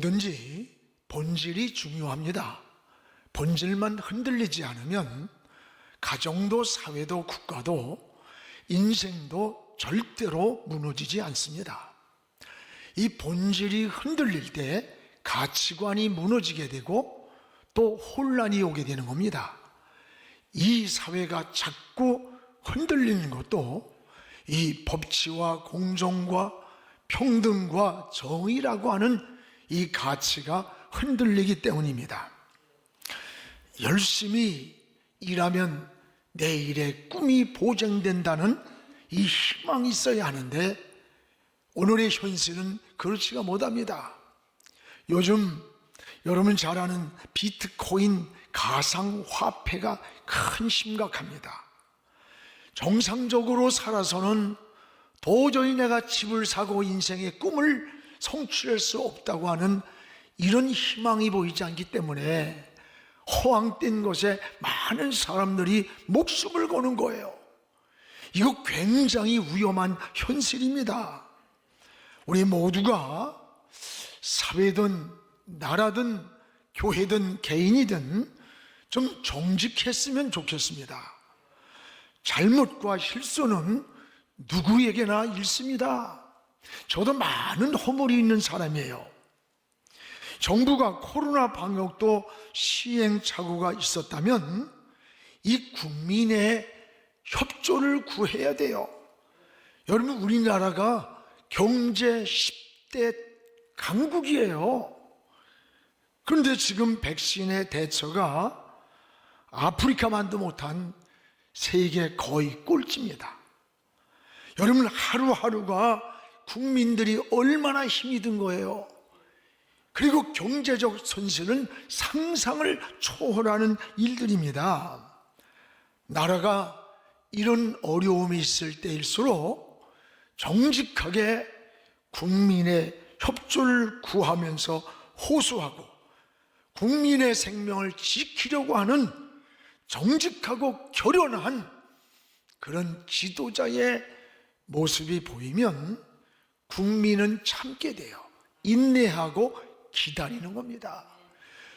뭐든지 본질이 중요합니다. 본질만 흔들리지 않으면 가정도 사회도 국가도 인생도 절대로 무너지지 않습니다. 이 본질이 흔들릴 때 가치관이 무너지게 되고 또 혼란이 오게 되는 겁니다. 이 사회가 자꾸 흔들리는 것도 이 법치와 공정과 평등과 정의라고 하는 이 가치가 흔들리기 때문입니다. 열심히 일하면 내일의 꿈이 보장된다는 이 희망이 있어야 하는데 오늘의 현실은 그렇지가 못합니다. 요즘 여러분 잘 아는 비트코인 가상화폐가 큰 심각합니다. 정상적으로 살아서는 도저히 내가 집을 사고 인생의 꿈을 성취할 수 없다고 하는 이런 희망이 보이지 않기 때문에 허황된 것에 많은 사람들이 목숨을 거는 거예요. 이거 굉장히 위험한 현실입니다. 우리 모두가 사회든 나라든 교회든 개인이든 좀 정직했으면 좋겠습니다. 잘못과 실수는 누구에게나 있습니다. 저도 많은 허물이 있는 사람이에요. 정부가 코로나 방역도 시행착오가 있었다면 이 국민의 협조를 구해야 돼요. 여러분, 우리나라가 경제 10대 강국이에요. 그런데 지금 백신의 대처가 아프리카만도 못한 세계 거의 꼴찌입니다. 여러분, 하루하루가 국민들이 얼마나 힘이 든 거예요. 그리고 경제적 손실은 상상을 초월하는 일들입니다. 나라가 이런 어려움이 있을 때일수록 정직하게 국민의 협조를 구하면서 호소하고 국민의 생명을 지키려고 하는 정직하고 결연한 그런 지도자의 모습이 보이면 국민은 참게 돼요. 인내하고 기다리는 겁니다.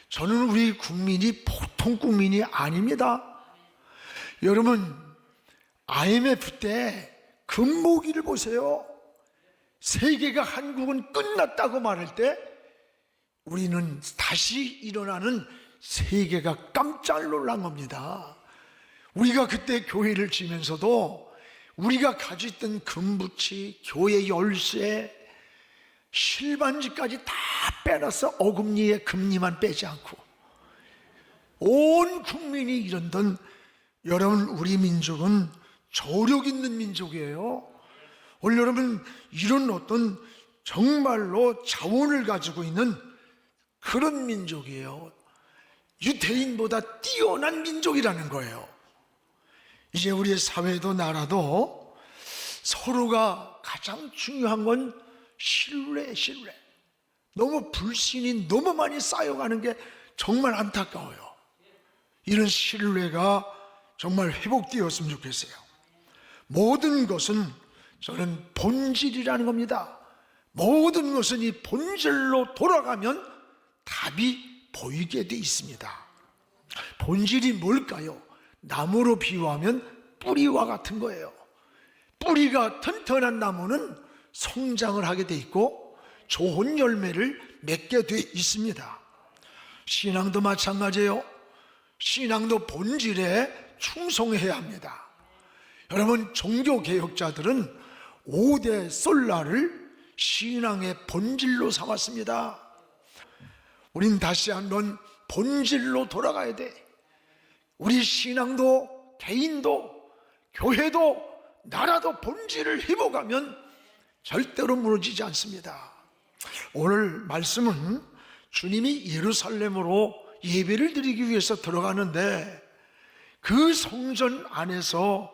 저는 우리 국민이 보통 국민이 아닙니다. 여러분, IMF 때 금모기를 보세요. 세계가 한국은 끝났다고 말할 때 우리는 다시 일어나는 세계가 깜짝 놀란 겁니다. 우리가 그때 교회를 지면서도 우리가 가지고 있던 금부치, 교회 열쇠, 실반지까지 다 빼놨어. 어금니에 금리만 빼지 않고. 온 국민이 이런던, 여러분, 우리 민족은 조력 있는 민족이에요. 오늘 여러분, 이런 어떤 정말로 자원을 가지고 있는 그런 민족이에요. 유대인보다 뛰어난 민족이라는 거예요. 이제 우리의 사회도 나라도 서로가 가장 중요한 건 신뢰. 너무 불신이 너무 많이 쌓여가는 게 정말 안타까워요. 이런 신뢰가 정말 회복되었으면 좋겠어요. 모든 것은 저는 본질이라는 겁니다. 모든 것은 이 본질로 돌아가면 답이 보이게 돼 있습니다. 본질이 뭘까요? 나무로 비유하면 뿌리와 같은 거예요. 뿌리가 튼튼한 나무는 성장을 하게 돼 있고 좋은 열매를 맺게 돼 있습니다. 신앙도 마찬가지예요. 신앙도 본질에 충성해야 합니다. 여러분, 종교개혁자들은 5대 솔라를 신앙의 본질로 삼았습니다. 우린 다시 한번 본질로 돌아가야 돼. 우리 신앙도 개인도 교회도 나라도 본질을 회복하면 절대로 무너지지 않습니다. 오늘 말씀은 주님이 예루살렘으로 예배를 드리기 위해서 들어가는데 그 성전 안에서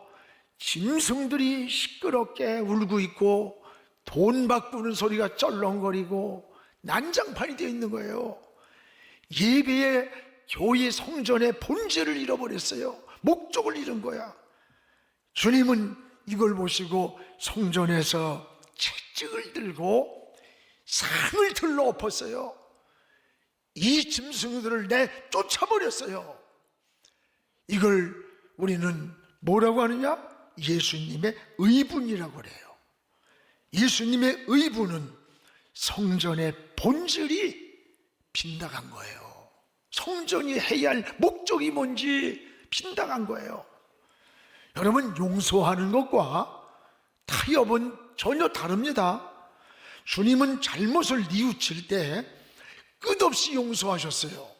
짐승들이 시끄럽게 울고 있고 돈 바꾸는 소리가 쩔렁거리고 난장판이 되어 있는 거예요. 예배의 교회 성전의 본질을 잃어버렸어요. 목적을 잃은 거야. 주님은 이걸 보시고 성전에서 채찍을 들고 상을 들러 엎었어요. 이 짐승들을 내쫓아버렸어요. 이걸 우리는 뭐라고 하느냐? 예수님의 의분이라고 그래요. 예수님의 의분은 성전의 본질이 빗나간 거예요. 성전이 해야 할 목적이 뭔지 빗나간 거예요. 여러분, 용서하는 것과 타협은 전혀 다릅니다. 주님은 잘못을 뉘우칠 때 끝없이 용서하셨어요.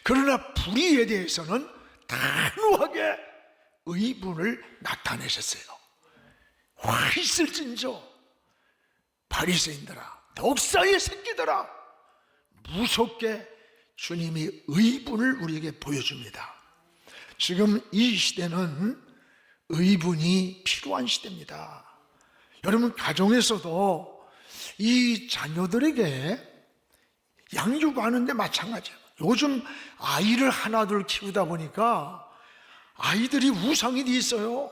그러나 불의에 대해서는 단호하게 의분을 나타내셨어요. 와 있을진저 바리새인들아, 덕사의 새끼들아, 무섭게 주님이 의분을 우리에게 보여줍니다. 지금 이 시대는 의분이 필요한 시대입니다. 여러분, 가정에서도 이 자녀들에게 양육하는데 마찬가지예요. 요즘 아이를 하나둘 키우다 보니까 아이들이 우상이 돼 있어요.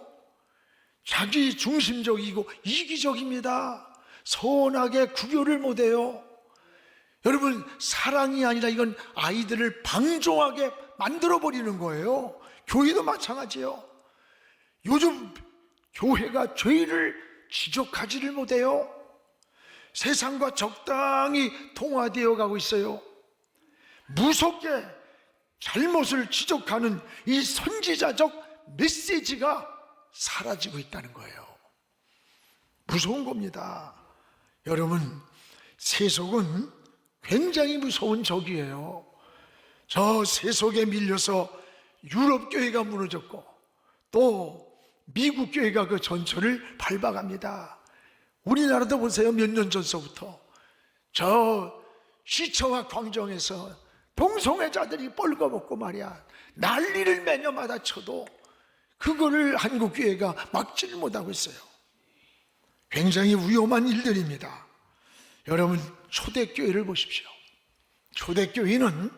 자기 중심적이고 이기적입니다. 선하게 구별을 못해요. 여러분, 사랑이 아니라 이건 아이들을 방종하게 만들어버리는 거예요. 교회도 마찬가지예요. 요즘 교회가 죄를 지적하지를 못해요. 세상과 적당히 통화되어 가고 있어요. 무섭게 잘못을 지적하는 이 선지자적 메시지가 사라지고 있다는 거예요. 무서운 겁니다. 여러분, 세속은 굉장히 무서운 적이에요. 저 세속에 밀려서 유럽 교회가 무너졌고 또 미국 교회가 그 전철을 밟아갑니다. 우리나라도 보세요. 몇 년 전서부터 저 시청학 광장에서 동성애자들이 뻘거벗고 말이야 난리를 매년마다 쳐도 그거를 한국교회가 막지를 못하고 있어요. 굉장히 위험한 일들입니다. 여러분, 초대교회를 보십시오. 초대교회는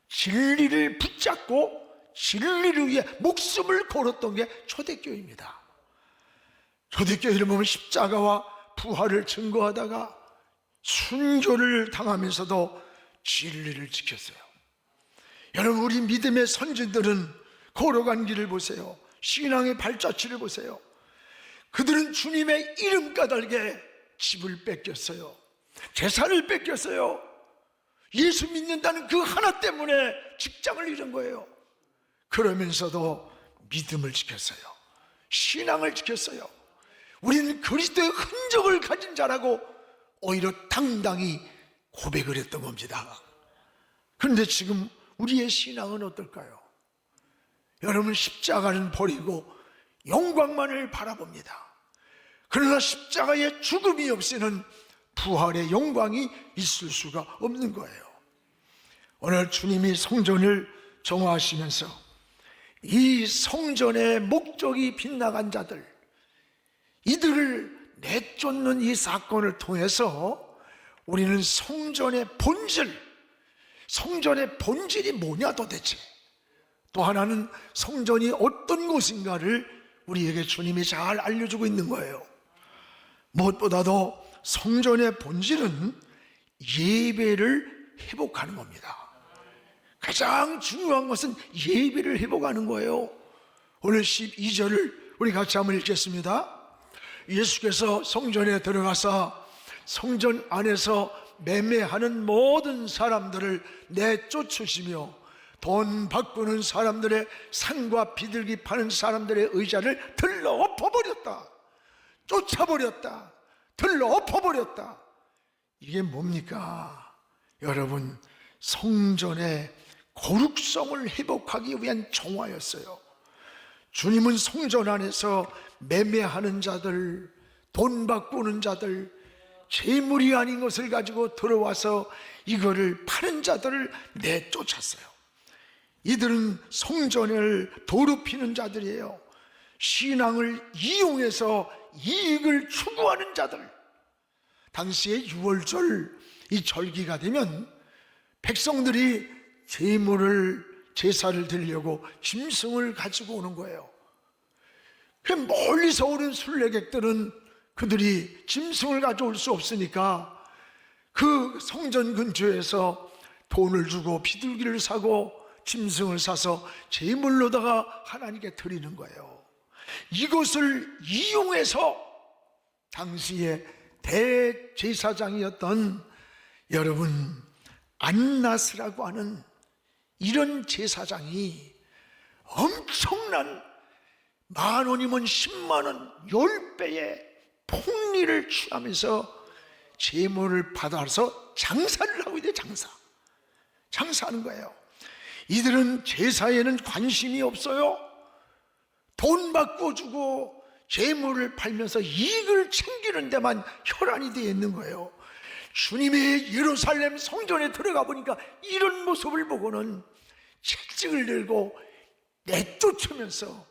진리를 붙잡고 진리를 위해 목숨을 걸었던 게 초대교회입니다. 초대교회를 보면 십자가와 부활을 증거하다가 순교를 당하면서도 진리를 지켰어요. 여러분, 우리 믿음의 선진들은 걸어간 길을 보세요. 신앙의 발자취를 보세요. 그들은 주님의 이름 까닭에 집을 뺏겼어요. 재산을 뺏겼어요. 예수 믿는다는 그 하나 때문에 직장을 잃은 거예요. 그러면서도 믿음을 지켰어요. 신앙을 지켰어요. 우리는 그리스도의 흔적을 가진 자라고 오히려 당당히 고백을 했던 겁니다. 그런데 지금 우리의 신앙은 어떨까요? 여러분, 십자가는 버리고 영광만을 바라봅니다. 그러나 십자가의 죽음이 없이는 부활의 영광이 있을 수가 없는 거예요. 오늘 주님이 성전을 정화하시면서 이 성전의 목적이 빗나간 자들, 이들을 내쫓는 이 사건을 통해서 우리는 성전의 본질이 뭐냐 도대체, 또 하나는 성전이 어떤 곳인가를 우리에게 주님이 잘 알려주고 있는 거예요. 무엇보다도 성전의 본질은 예배를 회복하는 겁니다. 가장 중요한 것은 예배를 회복하는 거예요. 오늘 12절을 우리 같이 한번 읽겠습니다. 예수께서 성전에 들어가서 성전 안에서 매매하는 모든 사람들을 내쫓으시며 돈 바꾸는 사람들의 상과 비둘기 파는 사람들의 의자를 들러 엎어버렸다. 쫓아버렸다. 들러 엎어버렸다. 이게 뭡니까? 여러분, 성전의 거룩성을 회복하기 위한 정화였어요. 주님은 성전 안에서 매매하는 자들, 돈 바꾸는 자들, 재물이 아닌 것을 가지고 들어와서 이거를 파는 자들을 내쫓았어요. 이들은 성전을 더럽히는 자들이에요. 신앙을 이용해서 이익을 추구하는 자들. 당시에 6월절 이 절기가 되면 백성들이 제사를 드리려고 짐승을 가지고 오는 거예요. 그 멀리서 오는 순례객들은 그들이 짐승을 가져올 수 없으니까 그 성전 근처에서 돈을 주고 비둘기를 사고 짐승을 사서 제물로다가 하나님께 드리는 거예요. 이것을 이용해서 당시에 대제사장이었던 여러분 안나스라고 하는 이런 제사장이 엄청난 10,000원이면 100,000원 10배의 폭리를 취하면서 제물을 받아서 장사를 하고 있대요. 장사하는 거예요. 이들은 제사에는 관심이 없어요. 돈 바꿔주고 제물을 팔면서 이익을 챙기는 데만 혈안이 되어 있는 거예요. 주님의 예루살렘 성전에 들어가 보니까 이런 모습을 보고는 채찍을 들고 내쫓으면서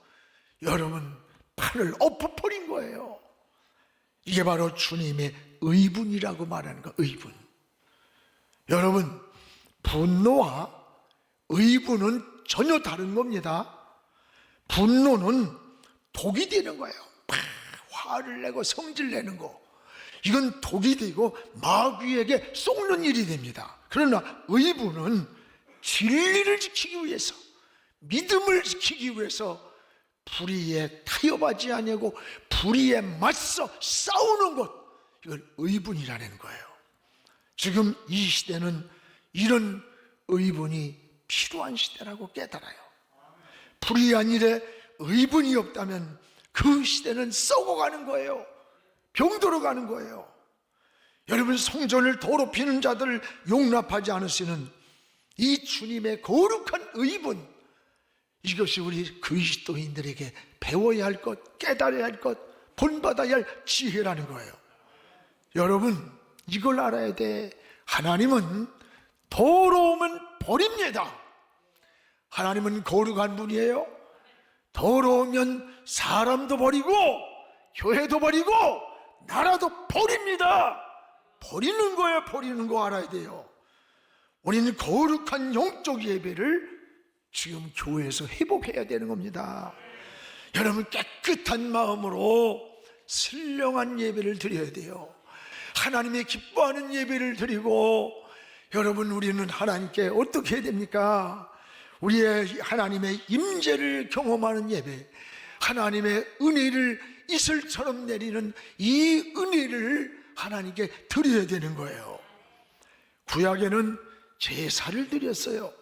여러분 팔을 엎어버린 거예요. 이게 바로 주님의 의분이라고 말하는 거. 의분. 여러분, 분노와 의분은 전혀 다른 겁니다. 분노는 독이 되는 거예요. 화를 내고 성질 내는 거, 이건 독이 되고 마귀에게 속는 일이 됩니다. 그러나 의분은 진리를 지키기 위해서, 믿음을 지키기 위해서 불의에 타협하지 아니하고 불의에 맞서 싸우는 것, 이걸 의분이라는 거예요. 지금 이 시대는 이런 의분이 필요한 시대라고 깨달아요. 불의한 일에 의분이 없다면 그 시대는 썩어가는 거예요. 병들어 가는 거예요. 여러분, 성전을 더럽히는 자들을 용납하지 않으시는 이 주님의 거룩한 의분, 이것이 우리 그리스도인들에게 배워야 할 것, 깨달아야 할 것, 본받아야 할 지혜라는 거예요. 여러분, 이걸 알아야 돼. 하나님은 더러우면 버립니다. 하나님은 거룩한 분이에요. 더러우면 사람도 버리고 교회도 버리고 나라도 버립니다. 버리는 거예요. 버리는 거 알아야 돼요. 우리는 거룩한 영적 예배를 지금 교회에서 회복해야 되는 겁니다. 여러분, 깨끗한 마음으로 신령한 예배를 드려야 돼요. 하나님의 기뻐하는 예배를 드리고, 여러분, 우리는 하나님께 어떻게 해야 됩니까? 우리의 하나님의 임재를 경험하는 예배, 하나님의 은혜를 이슬처럼 내리는 이 은혜를 하나님께 드려야 되는 거예요. 구약에는 제사를 드렸어요.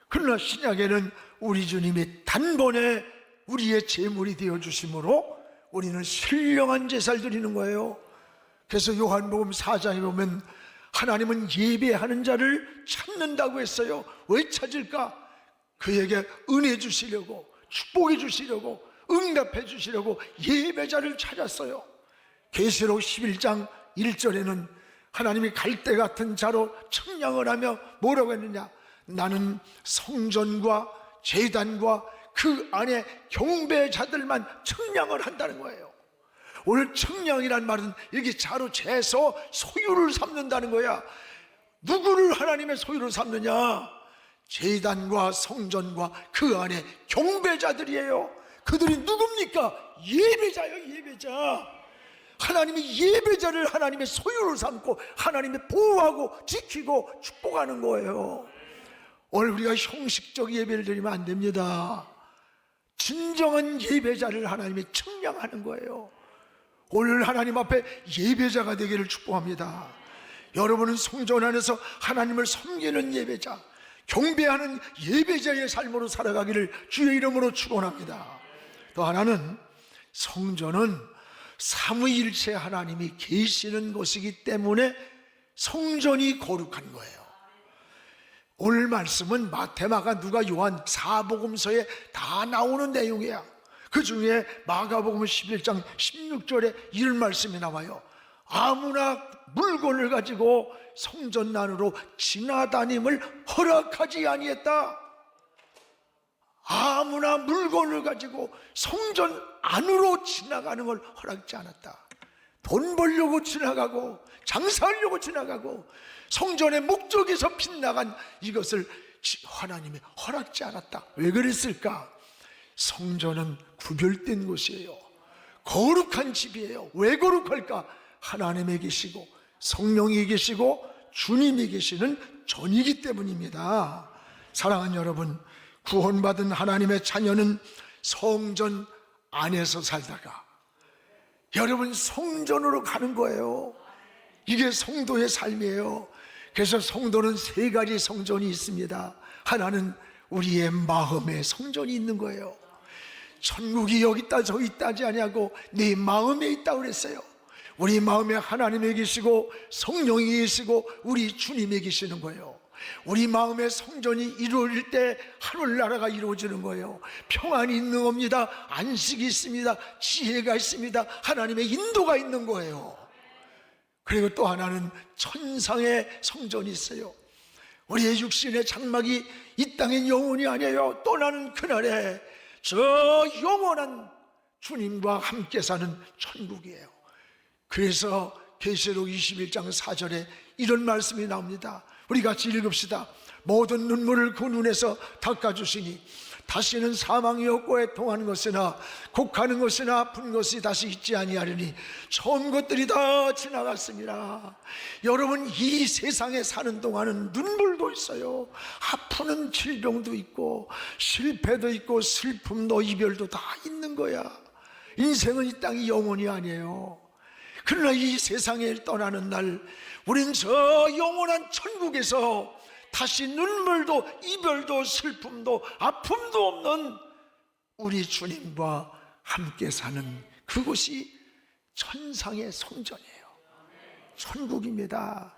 그러나 신약에는 우리 주님이 단번에 우리의 제물이 되어주심으로 우리는 신령한 제사를 드리는 거예요. 그래서 요한복음 4장에 보면 하나님은 예배하는 자를 찾는다고 했어요. 왜 찾을까? 그에게 은혜 주시려고, 축복해 주시려고, 응답해 주시려고 예배자를 찾았어요. 계시록 11장 1절에는 하나님이 갈대 같은 자로 청량을 하며 뭐라고 했느냐? 나는 성전과 제단과 그 안에 경배자들만 청량을 한다는 거예요. 오늘 청량이란 말은 여기 자로 재서 소유를 삼는다는 거야. 누구를 하나님의 소유를 삼느냐? 제단과 성전과 그 안에 경배자들이에요. 그들이 누굽니까? 예배자요, 예배자. 하나님이 예배자를 하나님의 소유를 삼고 하나님이 보호하고 지키고 축복하는 거예요. 오늘 우리가 형식적 예배를 드리면 안 됩니다. 진정한 예배자를 하나님이 청량하는 거예요. 오늘 하나님 앞에 예배자가 되기를 축복합니다. 여러분은 성전 안에서 하나님을 섬기는 예배자, 경배하는 예배자의 삶으로 살아가기를 주의 이름으로 축원합니다. 또 하나는, 성전은 삼위일체 하나님이 계시는 곳이기 때문에 성전이 거룩한 거예요. 오늘 말씀은 마태, 마가, 누가, 요한 4복음서에 다 나오는 내용이야. 그 중에 마가복음 11장 16절에 이런 말씀이 나와요. 아무나 물건을 가지고 성전 안으로 지나다님을 허락하지 아니했다. 아무나 물건을 가지고 성전 안으로 지나가는 걸 허락지 않았다. 돈 벌려고 지나가고 장사하려고 지나가고 성전의 목적에서 빗나간 이것을 하나님이 허락지 않았다. 왜 그랬을까? 성전은 구별된 곳이에요. 거룩한 집이에요. 왜 거룩할까? 하나님이 계시고 성령이 계시고 주님이 계시는 전이기 때문입니다. 사랑하는 여러분, 구원받은 하나님의 자녀는 성전 안에서 살다가 여러분 성전으로 가는 거예요. 이게 성도의 삶이에요. 그래서 성도는 세 가지 성전이 있습니다. 하나는 우리의 마음의 성전이 있는 거예요. 천국이 여기 있다 저기 있다지 아니하고 네 마음에 있다고 그랬어요. 우리 마음에 하나님이 계시고 성령이 계시고 우리 주님이 계시는 거예요. 우리 마음의 성전이 이루어질 때 하늘나라가 이루어지는 거예요. 평안이 있는 겁니다. 안식이 있습니다. 지혜가 있습니다. 하나님의 인도가 있는 거예요. 그리고 또 하나는 천상의 성전이 있어요. 우리의 육신의 장막이 이 땅엔 영원히 아니에요. 떠나는 그날에 저 영원한 주님과 함께 사는 천국이에요. 그래서 계시록 21장 4절에 이런 말씀이 나옵니다. 우리 같이 읽읍시다. 모든 눈물을 그 눈에서 닦아주시니 다시는 사망이 없고 애통하는 것이나 곡하는 것이나 아픈 것이 다시 있지 아니하리니 처음 것들이 다 지나갔습니다. 여러분, 이 세상에 사는 동안은 눈물도 있어요. 아프는 질병도 있고 실패도 있고 슬픔도 이별도 다 있는 거야. 인생은 이 땅이 영원히 아니에요. 그러나 이 세상을 떠나는 날 우린 저 영원한 천국에서 다시 눈물도 이별도 슬픔도 아픔도 없는 우리 주님과 함께 사는 그곳이 천상의 성전이에요. 천국입니다.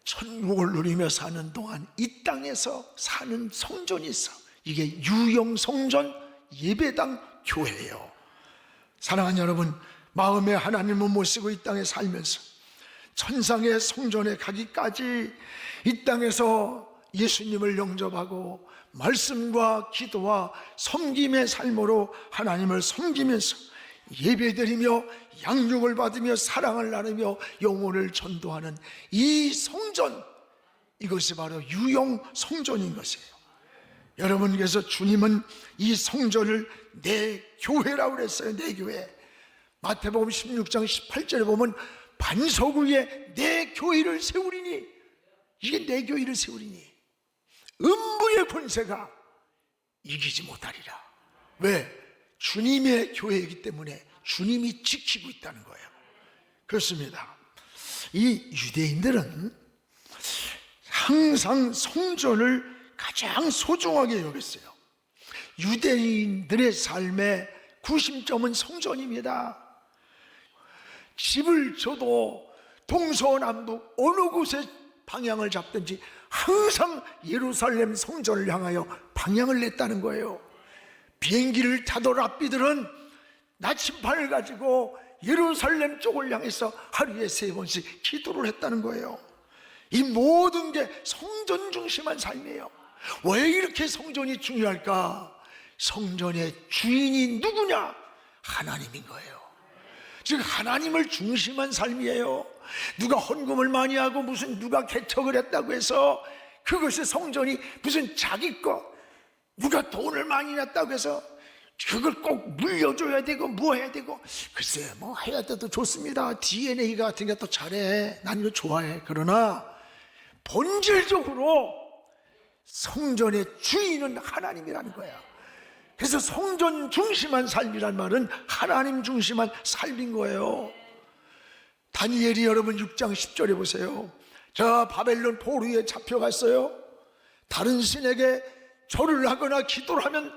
천국을 누리며 사는 동안 이 땅에서 사는 성전이 있어. 이게 유영성전 예배당 교회예요. 사랑하는 여러분, 마음에 하나님을 모시고 이 땅에 살면서 천상의 성전에 가기까지 이 땅에서 예수님을 영접하고 말씀과 기도와 섬김의 삶으로 하나님을 섬기면서 예배드리며 양육을 받으며 사랑을 나누며 영혼을 전도하는 이 성전, 이것이 바로 유영 성전인 것이에요. 여러분께서 주님은 이 성전을 내 교회라고 그랬어요. 내 교회. 마태복음 16장 18절에 보면 반석 위에 내 교회를 세우리니, 이게 내 교회를 세우리니 음부의 권세가 이기지 못하리라. 왜? 주님의 교회이기 때문에 주님이 지키고 있다는 거예요. 그렇습니다. 이 유대인들은 항상 성전을 가장 소중하게 여겼어요. 유대인들의 삶의 구심점은 성전입니다. 집을 줘도 동서남북 어느 곳에 방향을 잡든지 항상 예루살렘 성전을 향하여 방향을 냈다는 거예요. 비행기를 타던 랍비들은 나침반을 가지고 예루살렘 쪽을 향해서 하루에 3번씩 기도를 했다는 거예요. 이 모든 게 성전 중심한 삶이에요. 왜 이렇게 성전이 중요할까? 성전의 주인이 누구냐? 하나님인 거예요. 즉 하나님을 중심한 삶이에요. 누가 헌금을 많이 하고 무슨 누가 개척을 했다고 해서 그것이 성전이 무슨 자기 거, 누가 돈을 많이 냈다고 해서 그걸 꼭 물려줘야 되고 뭐 해야 되고, 글쎄 뭐 해야 돼도 좋습니다. DNA 같은 게 또 잘해. 난 이거 좋아해. 그러나 본질적으로 성전의 주인은 하나님이라는 거야. 그래서 성전 중심한 삶이란 말은 하나님 중심한 삶인 거예요. 다니엘이 여러분 6장 10절에 보세요. 저 바벨론 포로에 잡혀갔어요. 다른 신에게 절을 하거나 기도를 하면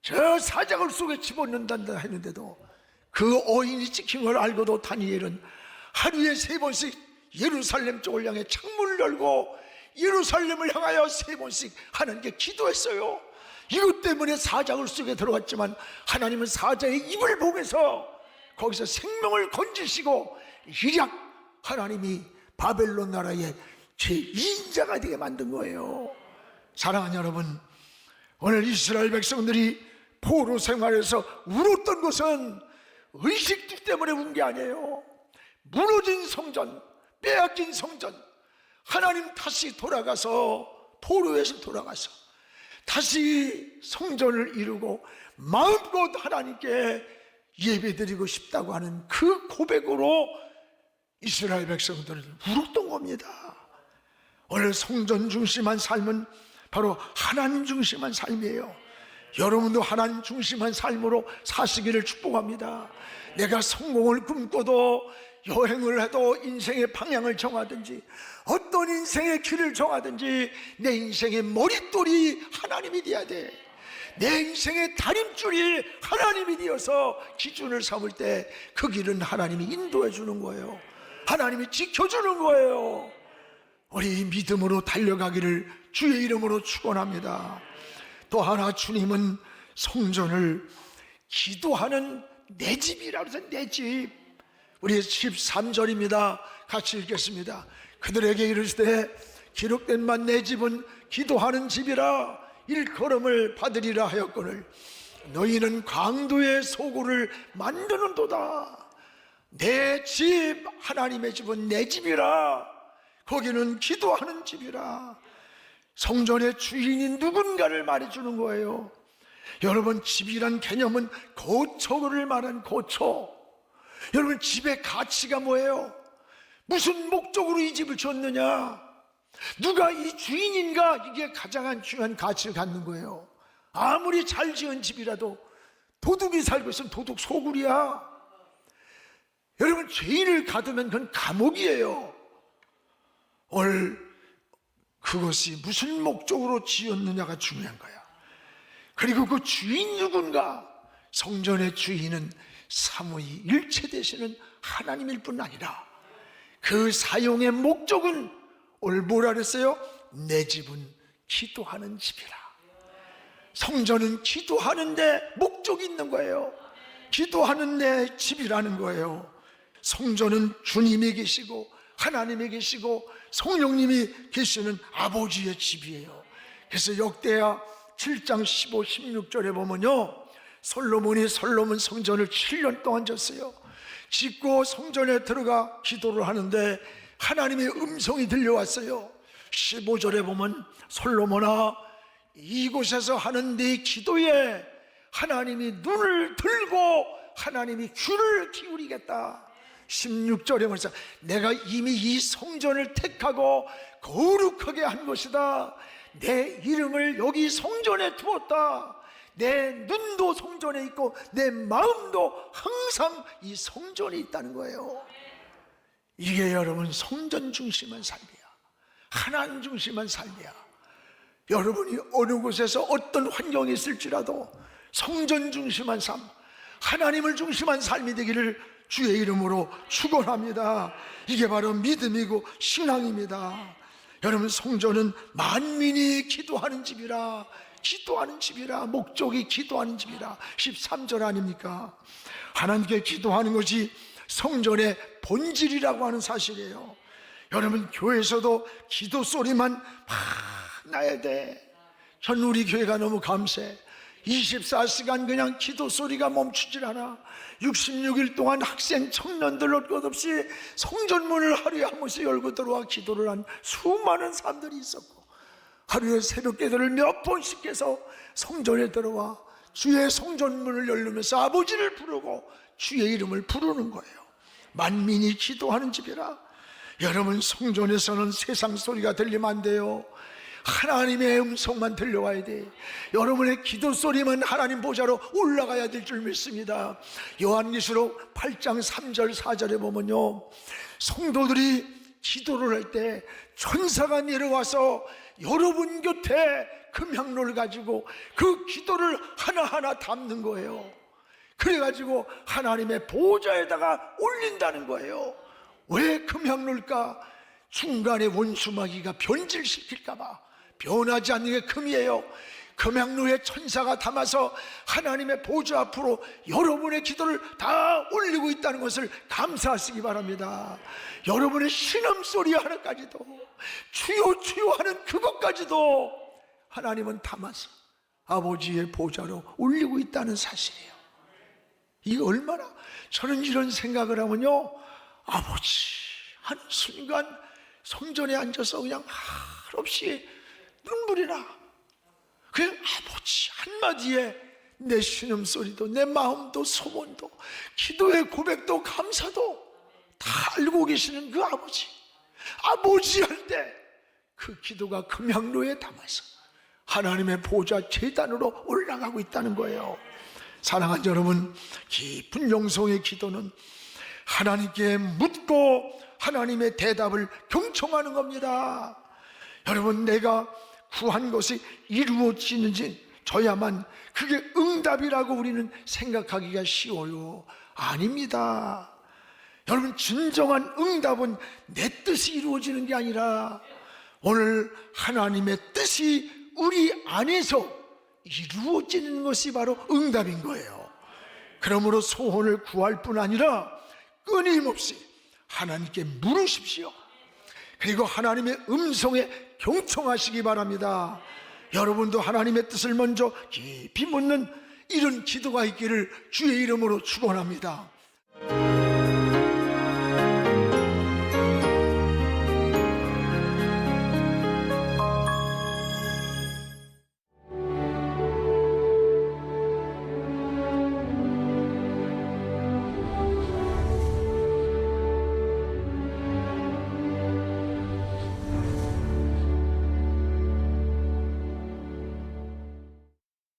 저 사자굴 속에 집어넣는다 했는데도 그 어인이 찍힌 걸 알고도 다니엘은 하루에 3번씩 예루살렘 쪽을 향해 창문을 열고 예루살렘을 향하여 3번씩 하나님께 기도했어요. 이것 때문에 사자굴 속에 들어갔지만 하나님은 사자의 입을 보면서 거기서 생명을 건지시고 일약 하나님이 바벨론 나라의 제2인자가 되게 만든 거예요. 사랑하는 여러분, 오늘 이스라엘 백성들이 포로 생활에서 울었던 것은 의식주 때문에 운 게 아니에요. 무너진 성전, 빼앗긴 성전, 하나님 다시 돌아가서 포로에서 돌아가서 다시 성전을 이루고 마음껏 하나님께 예배드리고 싶다고 하는 그 고백으로 이스라엘 백성들은 울었던 겁니다. 오늘 성전 중심한 삶은 바로 하나님 중심한 삶이에요. 여러분도 하나님 중심한 삶으로 사시기를 축복합니다. 내가 성공을 꿈꿔도, 여행을 해도, 인생의 방향을 정하든지, 어떤 인생의 길을 정하든지 내 인생의 머릿돌이 하나님이 되어야 돼. 내 인생의 다림줄이 하나님이 되어서 기준을 삼을 때 그 길은 하나님이 인도해 주는 거예요. 하나님이 지켜주는 거예요. 우리 믿음으로 달려가기를 주의 이름으로 축원합니다. 또 하나, 주님은 성전을 기도하는 내 집이라고 해서 내 집. 우리 13절입니다. 같이 읽겠습니다. 그들에게 이르시되 기록된 바 내 집은 기도하는 집이라 일컬음을 받으리라 하였거늘 너희는 강도의 소굴을 만드는도다. 내 집, 하나님의 집은 내 집이라, 거기는 기도하는 집이라. 성전의 주인이 누군가를 말해주는 거예요. 여러분, 집이란 개념은 거처를 말한 거처. 여러분, 집의 가치가 뭐예요? 무슨 목적으로 이 집을 지었느냐? 누가 이 주인인가? 이게 가장 중요한 가치를 갖는 거예요. 아무리 잘 지은 집이라도 도둑이 살고 있으면 도둑 소굴이야. 여러분, 죄인을 가두면 그건 감옥이에요. 오늘 그것이 무슨 목적으로 지었느냐가 중요한 거야. 그리고 그 주인 누군가? 성전의 주인은 사무이 일체 되시는 하나님일 뿐 아니라 그 사용의 목적은 오늘 뭐라 그랬어요? 내 집은 기도하는 집이라. 성전은 기도하는데 목적이 있는 거예요. 기도하는 내 집이라는 거예요. 성전은 주님이 계시고 하나님이 계시고 성령님이 계시는 아버지의 집이에요. 그래서 역대하 7장 15, 16절에 보면요, 솔로몬 성전을 7년 동안 졌어요. 짓고 성전에 들어가 기도를 하는데 하나님의 음성이 들려왔어요. 15절에 보면 솔로몬아, 이곳에서 하는 네 기도에 하나님이 눈을 들고 하나님이 귀를 기울이겠다. 16절에 말해서 내가 이미 이 성전을 택하고 거룩하게 한 것이다. 내 이름을 여기 성전에 두었다. 내 눈도 성전에 있고 내 마음도 항상 이 성전에 있다는 거예요. 이게 여러분 성전 중심한 삶이야. 하나님 중심한 삶이야. 여러분이 어느 곳에서 어떤 환경이 있을지라도 성전 중심한 삶, 하나님을 중심한 삶이 되기를 주의 이름으로 축원합니다. 이게 바로 믿음이고 신앙입니다. 여러분, 성전은 만민이 기도하는 집이라, 기도하는 집이라, 목적이 기도하는 집이라 13절 아닙니까? 하나님께 기도하는 것이 성전의 본질이라고 하는 사실이에요. 여러분, 교회에서도 기도 소리만 막 나야 돼. 전 우리 교회가 너무 감사해. 24시간 그냥 기도 소리가 멈추질 않아. 66일 동안 학생 청년들 올 것 없이 성전문을 하루에 한 번씩 열고 들어와 기도를 한 수많은 사람들이 있었고, 하루에 새벽 기도를 몇 번씩 해서 성전에 들어와 주의 성전문을 열면서 아버지를 부르고 주의 이름을 부르는 거예요. 만민이 기도하는 집이라. 여러분, 성전에서는 세상 소리가 들리면 안 돼요. 하나님의 음성만 들려와야 돼. 여러분의 기도 소리만 하나님 보좌로 올라가야 될 줄 믿습니다. 요한계시록 8장 3절 4절에 보면요, 성도들이 기도를 할 때 천사가 내려와서 여러분 곁에 금향로를 가지고 그 기도를 하나하나 담는 거예요. 그래가지고 하나님의 보좌에다가 올린다는 거예요. 왜 금향로일까? 중간에 원수마귀가 변질시킬까봐. 변하지 않는 게 금이에요. 금향로에 천사가 담아서 하나님의 보좌 앞으로 여러분의 기도를 다 올리고 있다는 것을 감사하시기 바랍니다. 여러분의 신음소리 하나까지도, 주여 주여 하는 그것까지도 하나님은 담아서 아버지의 보좌로 올리고 있다는 사실이에요. 이게 얼마나, 저는 이런 생각을 하면요, 아버지 하는 순간 성전에 앉아서 그냥 한없이 눈물이 나. 그냥 아버지 한마디에 내 신음소리도, 내 마음도, 소원도, 기도의 고백도, 감사도 다 알고 계시는 그 아버지, 아버지 할 때 그 기도가 금양로에 담아서 하나님의 보좌 제단으로 올라가고 있다는 거예요. 사랑하는 여러분, 깊은 영성의 기도는 하나님께 묻고 하나님의 대답을 경청하는 겁니다. 여러분, 내가 구한 것이 이루어지는지 저야만 그게 응답이라고 우리는 생각하기가 쉬워요. 아닙니다. 여러분, 진정한 응답은 내 뜻이 이루어지는 게 아니라 오늘 하나님의 뜻이 우리 안에서 이루어지는 것이 바로 응답인 거예요. 그러므로 소원을 구할 뿐 아니라 끊임없이 하나님께 물으십시오. 그리고 하나님의 음성에 경청하시기 바랍니다. 여러분도 하나님의 뜻을 먼저 깊이 묻는 이런 기도가 있기를 주의 이름으로 축원합니다.